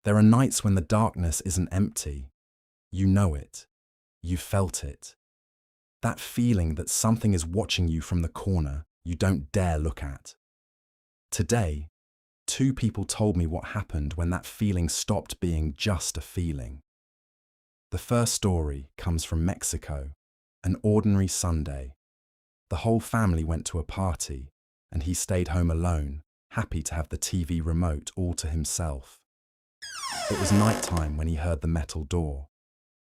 There are nights when the darkness isn't empty. You know it. You felt it. That feeling that something is watching you from the corner you don't dare look at. Today, two people told me what happened when that feeling stopped being just a feeling. The first story comes from Mexico, an ordinary Sunday. The whole family went to a party, and he stayed home alone, happy to have the TV remote all to himself. It was nighttime when he heard the metal door,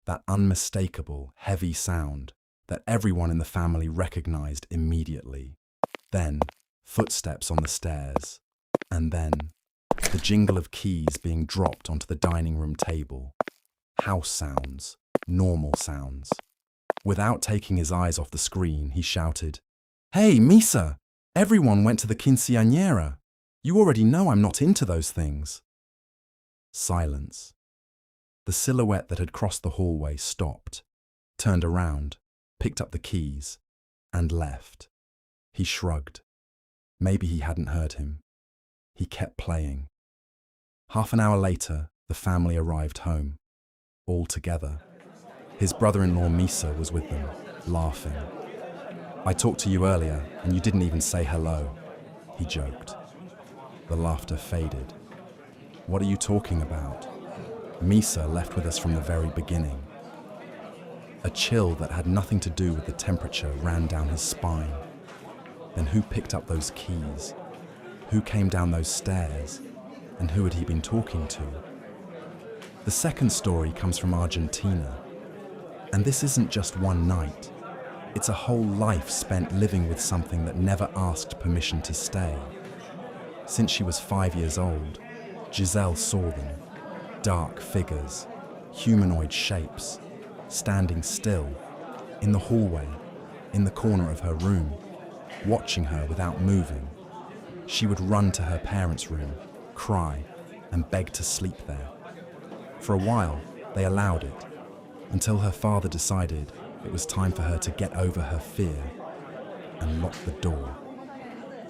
that unmistakable, heavy sound that everyone in the family recognized immediately. Then, footsteps on the stairs, and then, the jingle of keys being dropped onto the dining room table. House sounds, normal sounds. Without taking his eyes off the screen, he shouted, "Hey, Misa! Everyone went to the quinceañera. You already know I'm not into those things." Silence. The silhouette that had crossed the hallway stopped, turned around, picked up the keys, and left. He shrugged. Maybe he hadn't heard him. He kept playing. Half an hour later, the family arrived home, all together. His brother-in-law Misa was with them, laughing. "I talked to you earlier, and you didn't even say hello," he joked. The laughter faded. "What are you talking about?" Misa left with us from the very beginning. A chill that had nothing to do with the temperature ran down his spine. Then who picked up those keys? Who came down those stairs? And who had he been talking to? The second story comes from Argentina. And this isn't just one night. It's a whole life spent living with something that never asked permission to stay. Since she was 5 years old, Giselle saw them. Dark figures, humanoid shapes, standing still, in the hallway, in the corner of her room, watching her without moving. She would run to her parents' room, cry, and beg to sleep there. For a while, they allowed it, until her father decided it was time for her to get over her fear and lock the door.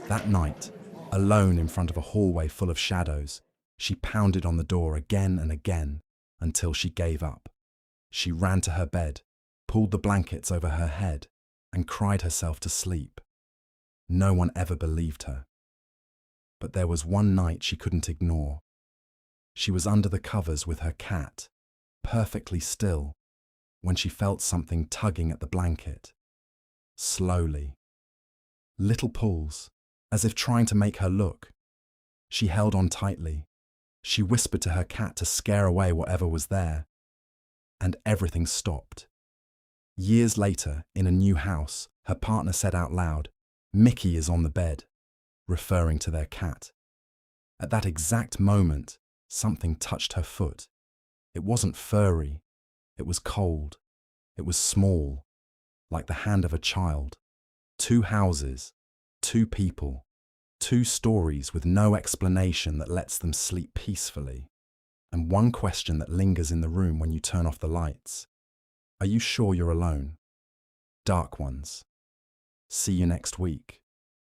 That night, alone in front of a hallway full of shadows, she pounded on the door again and again until she gave up. She ran to her bed, pulled the blankets over her head, and cried herself to sleep. No one ever believed her. But there was one night she couldn't ignore. She was under the covers with her cat, perfectly still, when she felt something tugging at the blanket. Slowly. Little pulls, as if trying to make her look. She held on tightly. She whispered to her cat to scare away whatever was there. And everything stopped. Years later, in a new house, her partner said out loud, "Mickey is on the bed," referring to their cat. At that exact moment, something touched her foot. It wasn't furry. It was cold. It was small, like the hand of a child. 2 houses, 2 people, 2 stories with no explanation that lets them sleep peacefully. And one question that lingers in the room when you turn off the lights. Are you sure you're alone? Dark ones. See you next week.